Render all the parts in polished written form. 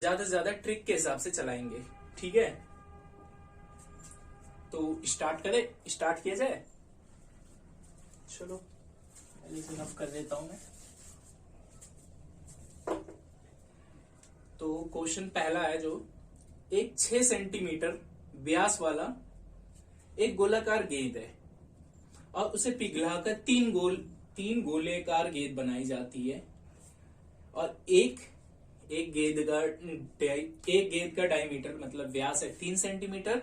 ज्यादा से ज्यादा ट्रिक के हिसाब से चलाएंगे। ठीक है, तो स्टार्ट किया जाए। चलो पहले से इनफ कर देता हूं मैं। तो क्वेश्चन पहला है जो एक 6 सेंटीमीटर व्यास वाला एक गोलाकार गेंद है और उसे पिघलाकर तीन गोलेकार गेंद बनाई जाती है और एक गेंद का डायमीटर मतलब व्यास है 3 सेंटीमीटर,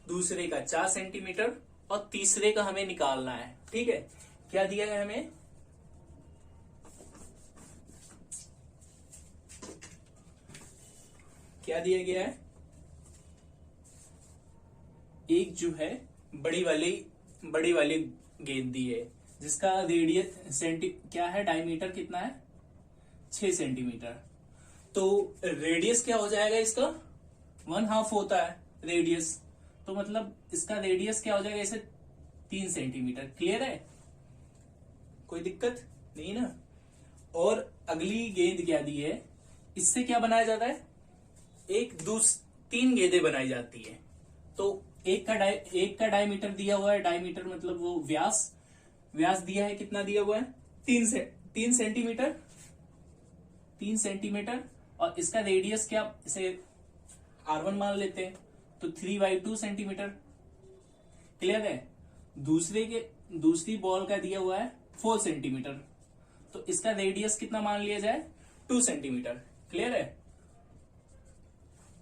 दूसरे का 4 सेंटीमीटर और तीसरे का हमें निकालना है। ठीक है, क्या दिया है हमें? क्या दिया गया है? एक जो है बड़ी वाली गेंद दी है जिसका रेडियस क्या है, डायमीटर कितना है 6 सेंटीमीटर। तो रेडियस क्या हो जाएगा इसका? 1/2 होता है रेडियस, तो मतलब इसका रेडियस क्या हो जाएगा इसे 3 सेंटीमीटर। क्लियर है, कोई दिक्कत नहीं ना। और अगली गेंद क्या दी है, इससे क्या बनाया जाता है, तीन गेंदें बनाई जाती है। तो एक का डायमीटर दिया हुआ है, डायमीटर मतलब वो व्यास दिया है, कितना दिया हुआ है 3 सेंटीमीटर 3 सेंटीमीटर और इसका रेडियस क्या, इसे R1 मान लेते हैं, तो 3/2 सेंटीमीटर। क्लियर है। दूसरी बॉल का दिया हुआ है 4 सेंटीमीटर, तो इसका रेडियस कितना मान लिया जाए 2 सेंटीमीटर। क्लियर है,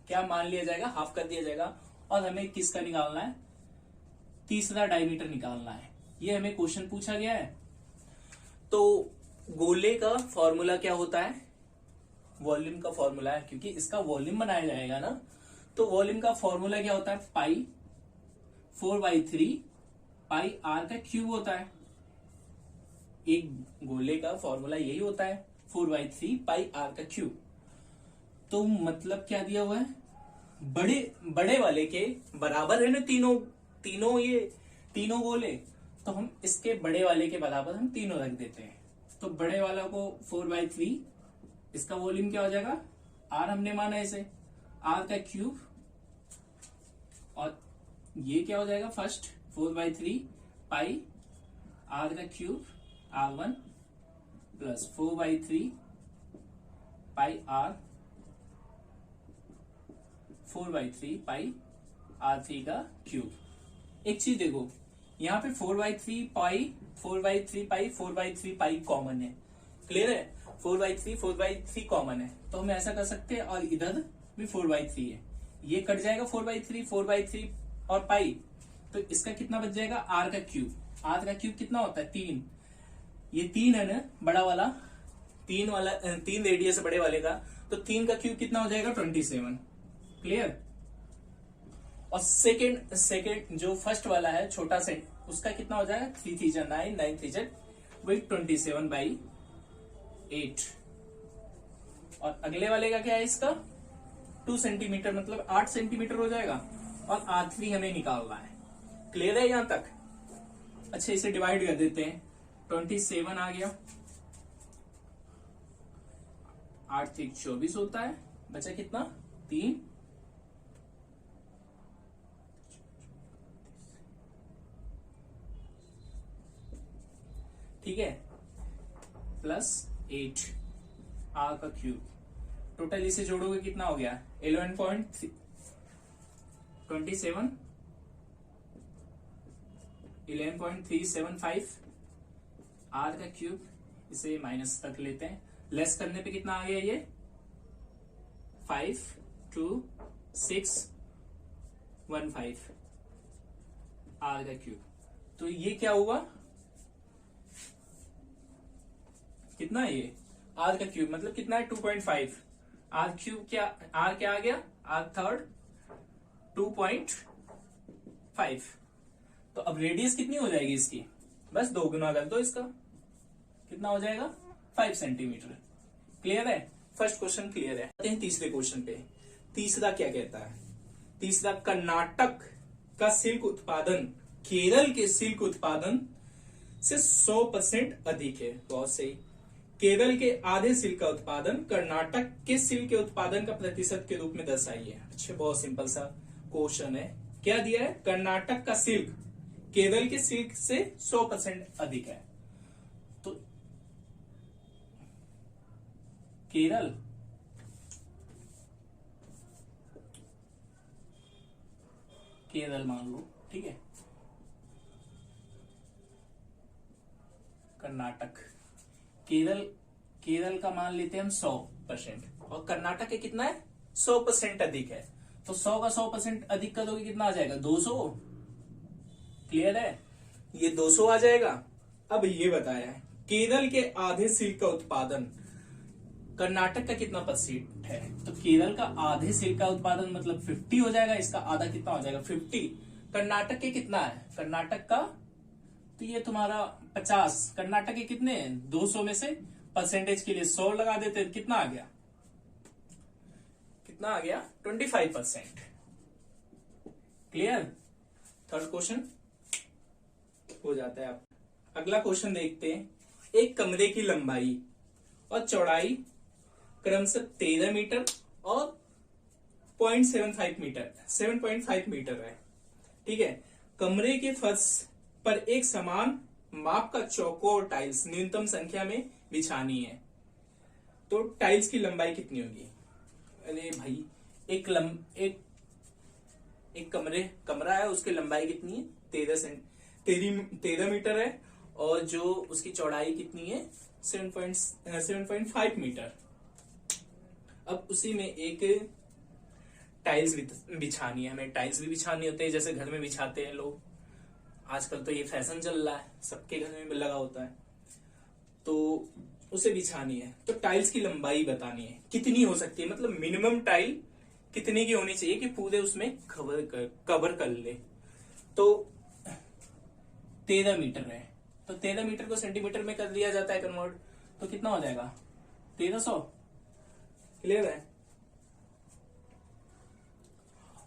क्या मान लिया जाएगा, हाफ कर दिया जाएगा। और हमें किसका निकालना है, तीसरा डायमीटर निकालना है। ये हमें क्वेश्चन पूछा गया है। तो गोले का फॉर्मूला क्या होता है, वॉल्यूम का फॉर्मूला है, क्योंकि इसका वॉल्यूम बनाया जाएगा ना। तो वॉल्यूम का फॉर्मूला क्या होता है, पाई 4/3 पाई आर का क्यूब होता है। एक गोले का फॉर्मूला यही होता है 4/3 पाई आर का क्यूब। तो मतलब क्या दिया हुआ है, बड़े वाले के बराबर है ना तीनों गोले, तो हम इसके बड़े वाले के बराबर हम तीनों रख देते हैं। तो बड़े वाला को 4/3, इसका वॉल्यूम क्या हो जाएगा, आर हमने माना इसे, आर का क्यूब, और ये क्या हो जाएगा फर्स्ट 4/3 पाई आर का क्यूब R1 प्लस 4/3 पाई R3 का क्यूब। एक चीज देखो, यहाँ पे 4/3 पाई कॉमन है। क्लियर है, 4/3 कॉमन है, तो हम ऐसा कर सकते हैं। और इधर भी 4/3 है, ये कट जाएगा 4/3 और पाई, तो इसका कितना बच जाएगा, आर का क्यूब कितना होता है 3। ये 3 है ना बड़ा वाला, 3 रेडियस है बड़े वाले का, तो 3 का क्यूब कितना हो जाएगा 27। क्लियर। और सेकेंड जो फर्स्ट वाला है छोटा सेट, उसका कितना हो जाएगा 3 3 9 9 3 वही 27/8। और अगले वाले का क्या है, इसका 2 सेंटीमीटर मतलब 8 सेंटीमीटर हो जाएगा। और R3 हमें निकालना है। क्लियर है यहां तक? अच्छा, इसे डिवाइड कर देते हैं, 27 आ गया, 8 3 24 होता है, बचा कितना 3। ठीक है, प्लस 8 आर का क्यूब, टोटल इसे जोड़ोगे कितना हो गया 11.27 11.375 आर का क्यूब। इसे माइनस रख लेते हैं, लेस करने पे कितना आ गया ये 52615 आर का क्यूब। तो ये क्या हुआ, कितना है ये आर का क्यूब मतलब कितना है 2.5। आर क्यूब क्या, आर क्या आ गया, आर थर्ड 2.5। तो अब रेडियस कितनी हो जाएगी इसकी, बस 2 गुना कर दो इसका, कितना हो जाएगा 5 सेंटीमीटर। क्लियर है, फर्स्ट क्वेश्चन क्लियर है। आते हैं तीसरे क्वेश्चन पे। तीसरा क्या कहता है, तीसरा कर्नाटक का सिल्क उत्पादन केरल के सिल्क उत्पादन से 100% अधिक है। बहुत सही। केरल के आधे सिल्क का उत्पादन कर्नाटक के सिल्क के उत्पादन का प्रतिशत के रूप में दर्शाइए। अच्छा, बहुत सिंपल सा क्वेश्चन है। क्या दिया है? कर्नाटक का सिल्क केरल के सिल्क से 100% अधिक है। तो केरल मान लो, ठीक है। कर्नाटक, केरल का मान लेते हैं हम 100%, और कर्नाटक के कितना है? 100% अधिक है। तो 100 का 100% अधिक का दोगे कितना आ जाएगा? 200। क्लियर है? ये 200 आ जाएगा। अब ये बताया है केरल के आधे सिल्क का उत्पादन कर्नाटक का कितना % है? तो केरल का आधे सिल्क का उत्पादन मतलब 50 हो जाएगा। इसका आधा कितना हो जाएगा? 50। कर्नाटक के कितना है? कर्नाटक का तो ये तुम्हारा 50। कर्नाटक के कितने हैं? 200 में से परसेंटेज के लिए 100 लगा देते, कितना आ गया? 25%। क्लियर? थर्ड क्वेश्चन हो जाता है। आप अगला क्वेश्चन देखते हैं। एक कमरे की लंबाई और चौड़ाई क्रमशः 13 मीटर और 7.5 मीटर है, ठीक है। कमरे के फर्श पर एक समान माप का चौकोर टाइल्स न्यूनतम संख्या में बिछानी है, तो टाइल्स की लंबाई कितनी होगी? अरे भाई, एक कमरा है, उसकी लंबाई कितनी है? 13 मीटर है, और जो उसकी चौड़ाई कितनी है? 7.5 मीटर। अब उसी में एक टाइल्स बिछानी है। हमें टाइल्स भी बिछानी होते हैं, जैसे घर में बिछाते हैं लोग। आजकल तो ये फैशन चल रहा है, सबके घर में लगा होता है, तो उसे बिछानी है। तो टाइल्स की लंबाई बतानी है, कितनी हो सकती है, मतलब मिनिमम टाइल कितने की होनी चाहिए कि पूरे उसमें कवर कर ले। तो 13 मीटर है, तो 13 मीटर को सेंटीमीटर में कर दिया जाता है कन्वर्ट, तो कितना हो जाएगा? 1300। क्लियर है?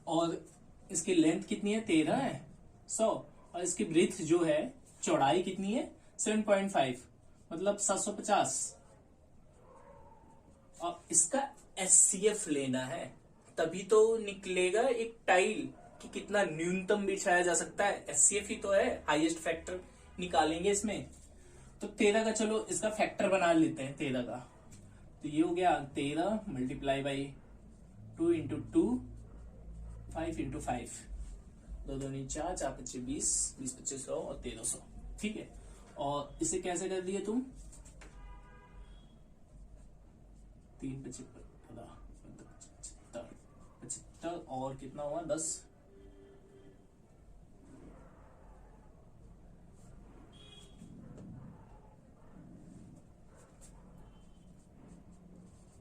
और इसकी लेंथ कितनी है? 13 है 100, और इसकी ब्रीथ जो है, चौड़ाई कितनी है? 7.5, मतलब 750। और इसका SCF लेना है, तभी तो निकलेगा एक टाइल कि कितना न्यूनतम बिछाया जा सकता है। SCF ही तो है, हाईएस्ट फैक्टर निकालेंगे इसमें। तो 13 का चलो इसका फैक्टर बना लेते हैं 13 का। तो ये हो गया 13 मल्टीप्लाई बाई 2 इंटू 2, 5 इंटू 5, 2 2 4, 4 5 20, 20 25 100 और 1300, ठीक है। और इसे कैसे कर दिए तुम? 3 75 और कितना हुआ? 10।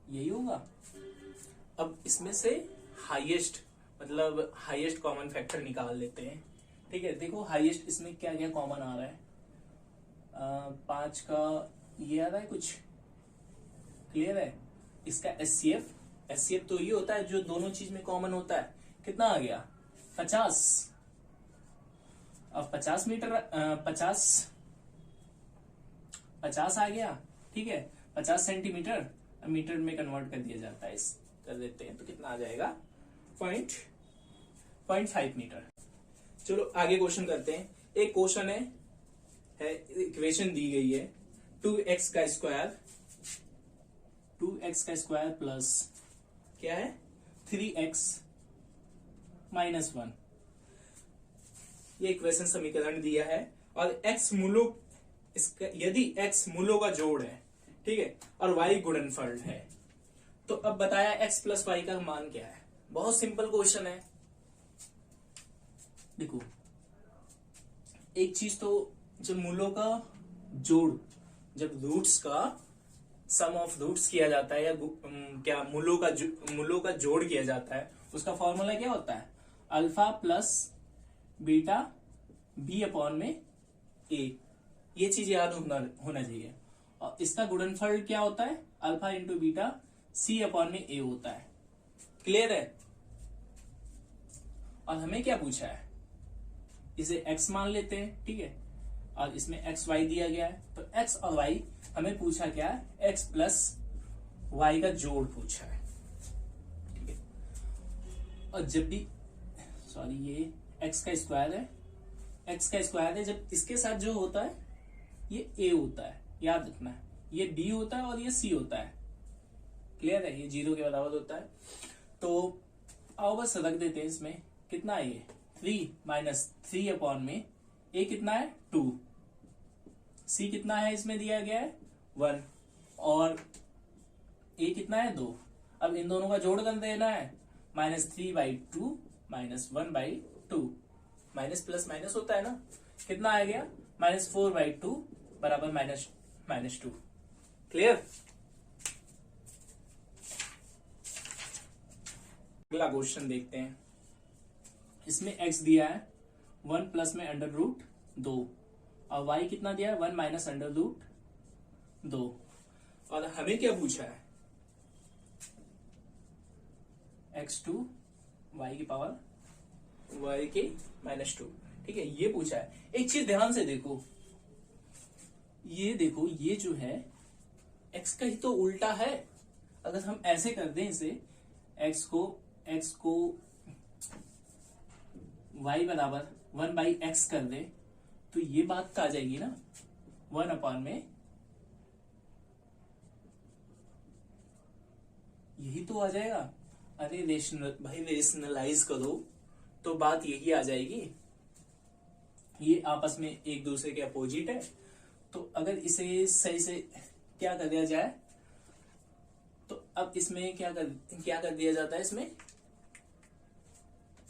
यही होगा। अब इसमें से हाईएस्ट, मतलब हाईएस्ट कॉमन फैक्टर निकाल लेते हैं, ठीक है। देखो हाईएस्ट इसमें क्या क्या कॉमन आ रहा है? 5 का ये आ रहा है कुछ। क्लियर है? इसका SCF तो ये होता है जो दोनों चीज में कॉमन होता है। कितना आ गया? 50। अब 50 मीटर 50 आ गया, ठीक है। 50 सेंटीमीटर मीटर में कन्वर्ट कर दिया जाता है, इस कर देते हैं, तो कितना आ जाएगा? 0.5 मीटर। चलो आगे क्वेश्चन करते हैं। एक क्वेश्चन है इक्वेशन दी गई है 2x का स्क्वायर प्लस क्या है? 3x minus 1। ये इक्वेशन समीकरण दिया है, और x मूलों, यदि x मूलों का जोड़ है, ठीक है, और y गुणनफल है, तो अब बताया x प्लस वाई का मान क्या है? बहुत सिंपल क्वेश्चन है। देखो, एक चीज तो जब मूलों का जोड़, जब रूट्स का सम ऑफ रूट्स किया जाता है, या क्या मूलों का जोड़ किया जाता है, उसका फॉर्मूला क्या होता है? Alpha plus beta b upon में a। ये चीज याद होना चाहिए। और इसका गुणनफल क्या होता है? Alpha into beta c upon में a होता है। क्लियर है? और हमें क्या पूछा है? इसे x मान लेते हैं, ठीक है। और इसमें एक्स वाई दिया गया है, तो एक्स और वाई हमें पूछा क्या है, एक्स प्लस वाई का जोड़ पूछा है, ठीक है। और जब भी सॉरी ये एक्स का स्क्वायर है, एक्स का स्क्वायर है, जब इसके साथ जो होता है ये ए होता है, याद रखना है, ये बी होता है और ये सी होता है, क्लियर है, ये 0 के बराबर होता है। तो आओ बस रख देते हैं इसमें, कितना है ये 3 माइनस 3 अपॉन में ए कितना है 2, सी कितना है इसमें दिया गया है 1 और ए कितना है 2। अब इन दोनों का जोड़ कर देना है, -3/2 -1/2, माइनस प्लस माइनस होता है ना, कितना आ गया -4/2 बराबर -2, क्लियर। अगला क्वेश्चन देखते हैं, इसमें x दिया है 1 प्लस में √2 और y कितना दिया है 1 माइनस √2 और हमें क्या पूछा है x2 y की पावर y के -2, ठीक है, ये पूछा है। एक चीज ध्यान से देखो, ये देखो ये जो है x का ही तो उल्टा है, अगर हम ऐसे कर दें इसे x को y बराबर 1/x कर दे तो ये बात आ जाएगी ना 1 अपॉन में, यही तो आ जाएगा। अरे रेशनलाइज करो तो बात यही आ जाएगी, ये आपस में एक दूसरे के अपोजिट है। तो अगर इसे सही से क्या कर दिया जाए, तो अब इसमें क्या कर दिया जाता है, इसमें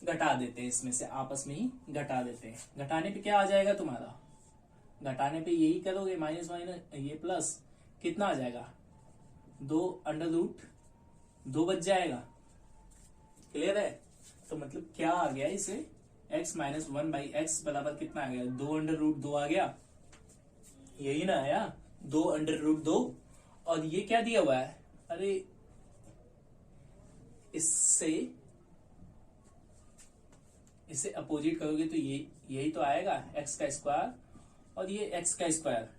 घटा देते हैं, इसमें से आपस में ही घटा देते हैं। घटाने पे क्या आ जाएगा तुम्हारा, घटाने पे यही करोगे माइनस माइनस ये प्लस कितना आ जाएगा 2 बच जाएगा, क्लियर है। तो मतलब क्या आ गया इसे x माइनस 1/x बराबर कितना आ गया 2 आ गया, यही ना आया 2 और ये क्या दिया हुआ है, अरे इससे अपोजिट करोगे तो यही तो आएगा x का स्क्वायर और ये x का स्क्वायर,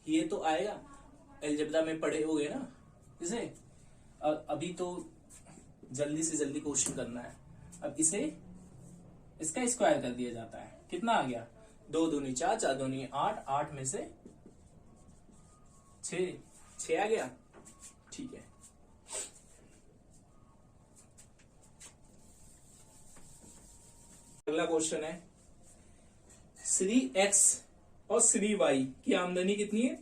ये तो आएगा। अलजेब्रा में पढ़े होगे ना इसे, और अभी तो जल्दी से जल्दी क्वेश्चन करना है। अब इसका स्क्वायर कर दिया जाता है, कितना आ गया 2 दूनी 4, 4 दूनी 8, 8 में से 6 आ गया, ठीक है। अगला क्वेश्चन है, श्री x और श्री y की आमदनी कितनी है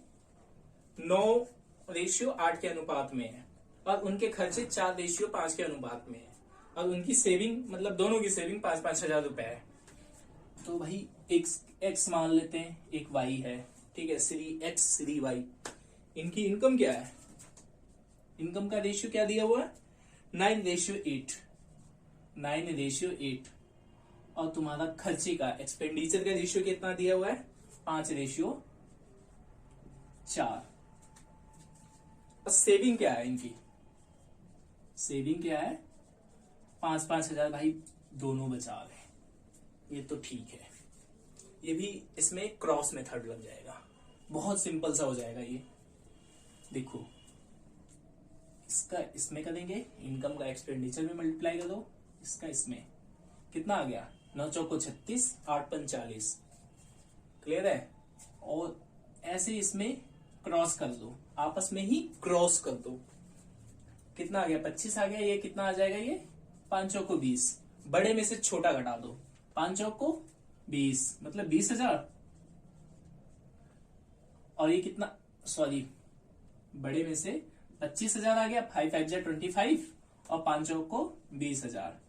9:8 के अनुपात में है और उनके खर्चे 4:5 के अनुपात में है और उनकी सेविंग मतलब दोनों की सेविंग 5-5 हजार रुपए है। तो भाई एक x मान लेते हैं, एक y है, ठीक है, श्री x श्री y, इनकी इनकम क्या है, इनकम का रेशियो क्या दिया हुआ है 9:8 और तुम्हारा खर्चे का एक्सपेंडिचर का रेशियो कितना दिया हुआ है 5:4। और सेविंग क्या है इनकी, सेविंग क्या है 5-5 हजार, भाई दोनों बचा रहे, ये तो ठीक है। ये भी इसमें क्रॉस मेथड लग जाएगा, बहुत सिंपल सा हो जाएगा ये। देखो इसका इसमें करेंगे, इनकम का एक्सपेंडिचर में मल्टीप्लाई कर दो, इसका इसमें कितना आ गया 9 चौको 36, 8 पंच 40, क्लियर है। और ऐसे इसमें क्रॉस कर दो, आपस में ही क्रॉस कर दो, कितना आ गया 25 आ गया, ये कितना आ जाएगा ये 5 चौको 20, बड़े में से छोटा घटा दो 5 चौको 20 मतलब 20,000 और ये कितना सॉरी बड़े में से 25,000 आ गया, 5 5 25 और 5 चौको 20,000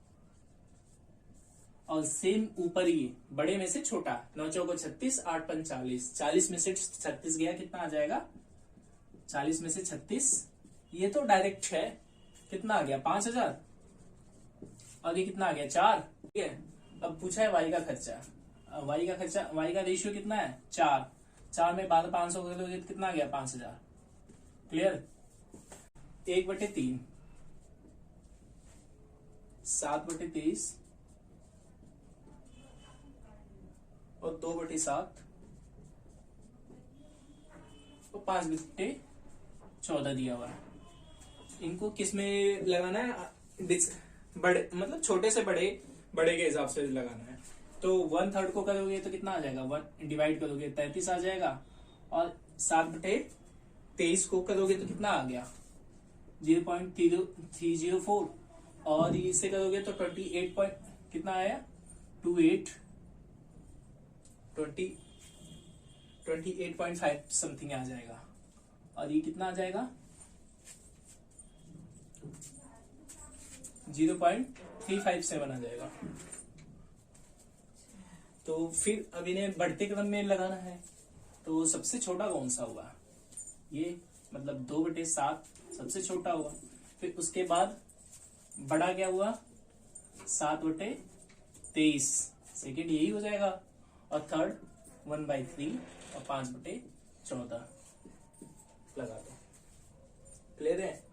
और सेम ऊपर ही बड़े में से छोटा 9 चौको 36, 8 पंच 40, 40 में से 36 गया, कितना आ जाएगा 40 में से 36, ये तो डायरेक्ट है, कितना आ गया 5,000 और ये कितना आ गया 4, ठीक है। अब पूछा है वाई का खर्चा, वाई का रेशियो कितना है 4 में 12,500 कर दोगे कितना आ गया 5,000, क्लियर। 1/3 7/23 और 2/7 और 5/14 दिया हुआ है। इनको किस में लगाना है? बड़े मतलब छोटे से बड़े बड़े के हिसाब से लगाना है। तो 1/3 को करोगे तो कितना आ जाएगा? 1 डिवाइड करोगे 33 आ जाएगा, और 7/23 को करोगे तो कितना आ गया? 0.304, और इसे करोगे तो 28 पॉइंट कितना आया? 28.5 समथिंग आ जाएगा, और ये कितना आ जाएगा? 0.357 आ जाएगा। तो फिर अब इन्हें बढ़ते क्रम में लगाना है, तो सबसे छोटा कौन सा हुआ? ये मतलब 2/7 सबसे छोटा हुआ। फिर उसके बाद बड़ा क्या हुआ? 7/23 सेकेंड यही हो जाएगा, और थर्ड 1/3 और 5/14 लगा दो। क्लियर है?